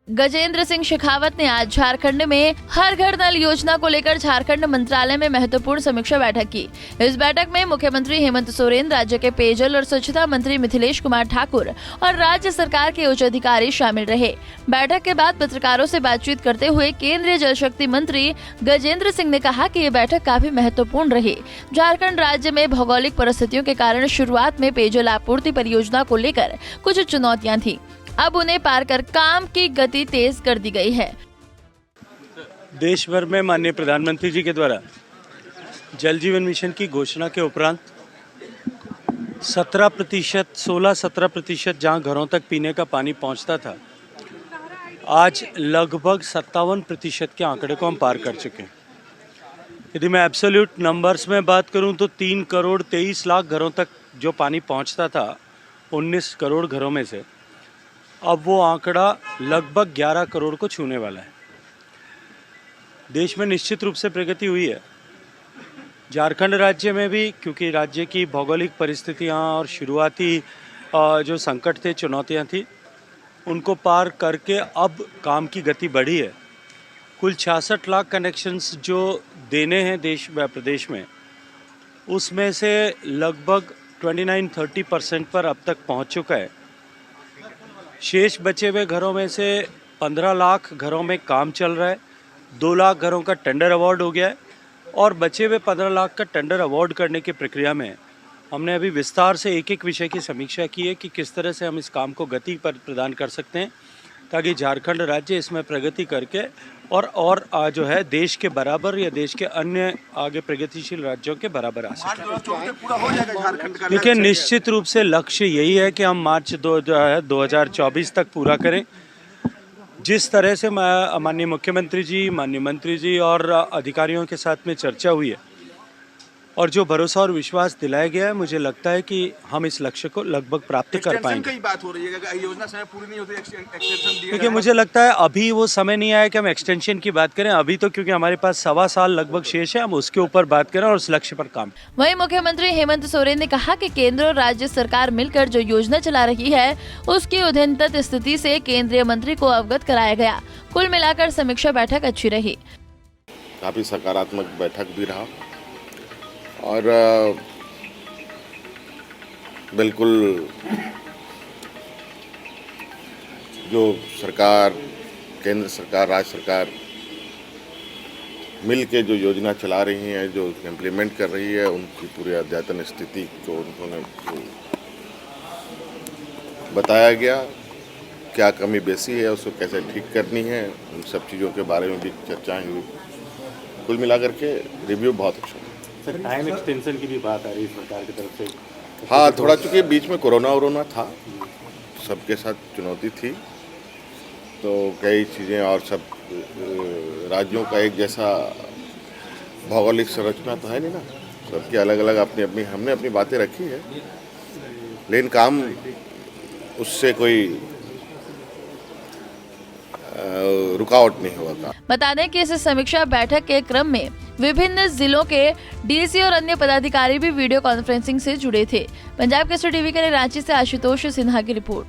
गजेंद्र सिंह शेखावत ने आज झारखंड में हर घर नल योजना को लेकर झारखंड मंत्रालय में महत्वपूर्ण समीक्षा बैठक की। इस बैठक में मुख्यमंत्री हेमंत सोरेन, राज्य के पेयजल और स्वच्छता मंत्री मिथिलेश कुमार ठाकुर और राज्य सरकार के उच्च अधिकारी शामिल रहे। बैठक के बाद पत्रकारों से बातचीत करते हुए केंद्रीय जल शक्ति मंत्री गजेंद्र सिंह ने कहा कि ये बैठक काफी महत्वपूर्ण रही। झारखंड राज्य में भौगोलिक परिस्थितियों के कारण शुरुआत में पेयजल आपूर्ति परियोजना को लेकर कुछ चुनौतियां थी, अब उन्हें पार कर काम की गति तेज कर दी गई है। देश भर में माननीय प्रधानमंत्री जी के द्वारा जल जीवन मिशन की घोषणा के उपरांत 16-17% जहां घरों तक पीने का पानी पहुंचता था, आज लगभग 57% के आंकड़े को हम पार कर चुके हैं। यदि मैं एब्सोल्यूट नंबर्स में बात करूं तो 3 करोड़ 23 लाख घरों तक जो पानी पहुंचता था 19 करोड़ घरों में से, अब वो आंकड़ा लगभग 11 करोड़ को छूने वाला है। देश में निश्चित रूप से प्रगति हुई है। झारखंड राज्य में भी, क्योंकि राज्य की भौगोलिक परिस्थितियां और शुरुआती जो संकट थे, चुनौतियां थी, उनको पार करके अब काम की गति बढ़ी है। कुल 66 लाख कनेक्शंस जो देने हैं प्रदेश में, उसमें से लगभग 29-30% पर अब तक पहुंच चुका है। शेष बचे हुए घरों में से 15 लाख घरों में काम चल रहा है, 2 लाख घरों का टेंडर अवार्ड हो गया है और बचे हुए 15 लाख का टेंडर अवार्ड करने की प्रक्रिया में हमने अभी विस्तार से एक-एक विषय की समीक्षा की है कि किस तरह से हम इस काम को गति पर प्रदान कर सकते हैं ताकि झारखंड राज्य इसमें प्रगति करके और जो है देश के बराबर या देश के अन्य आगे प्रगतिशील राज्यों के बराबर आ सके। देखिए, निश्चित रूप से लक्ष्य यही है कि हम मार्च 2024 तक पूरा करें। जिस तरह से माननीय मुख्यमंत्री जी, माननीय मंत्री जी और अधिकारियों के साथ में चर्चा हुई है और जो भरोसा और विश्वास दिलाया गया है, मुझे लगता है कि हम इस लक्ष्य को लगभग प्राप्त कर पाएंगे। की बात हो रही है कि योजना समय पूरी नहीं होती, एक्सटेंशन दिया। देखिए, मुझे लगता है अभी वो समय नहीं आया कि हम एक्सटेंशन की बात करें। अभी तो क्योंकि हमारे पास 1.25 साल लगभग शेष है, हम उसके ऊपर बात करें और उस लक्ष्य पर काम। वहीं मुख्यमंत्री हेमंत सोरेन ने कहा कि केंद्र और राज्य सरकार मिलकर जो योजना चला रही है, उसकी उद्यतन स्थिति से केंद्रीय मंत्री को अवगत कराया गया। कुल मिलाकर समीक्षा बैठक अच्छी रही। काफी सकारात्मक बैठक भी रहा और बिल्कुल जो सरकार, केंद्र सरकार, राज्य सरकार मिल के जो योजना चला रही है, जो इम्प्लीमेंट कर रही है, उनकी पूरी अद्यतन स्थिति को उन्होंने बताया गया। क्या कमी बेसी है, उसको कैसे ठीक करनी है, उन सब चीज़ों के बारे में भी चर्चाएं हुई। कुल मिलाकर के रिव्यू बहुत अच्छा है। सर, टाइम एक्सटेंशन की भी बात आ रही है सरकार की तरफ से। हाँ, थोड़ा चूँकि बीच में कोरोना था, सबके साथ चुनौती थी, तो कई चीज़ें और सब राज्यों का एक जैसा भौगोलिक संरचना तो है नहीं ना, सबकी अलग अलग हमने अपनी बातें रखी है, लेकिन काम उससे कोई रुकावट नहीं हुआ। बता दें कि इस समीक्षा बैठक के क्रम में विभिन्न जिलों के डीसी और अन्य पदाधिकारी भी वीडियो कॉन्फ्रेंसिंग से जुड़े थे। पंजाब केसरी टीवी के लिए रांची से आशुतोष सिन्हा की रिपोर्ट।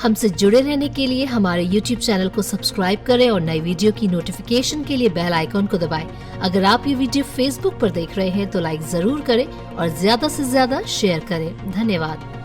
हमसे जुड़े रहने के लिए हमारे YouTube चैनल को सब्सक्राइब करें और नई वीडियो की नोटिफिकेशन के लिए बेल आइकॉन को दबाएं। अगर आप ये वीडियो Facebook पर देख रहे हैं तो लाइक जरूर करें और ज्यादा से ज्यादा शेयर करें। धन्यवाद।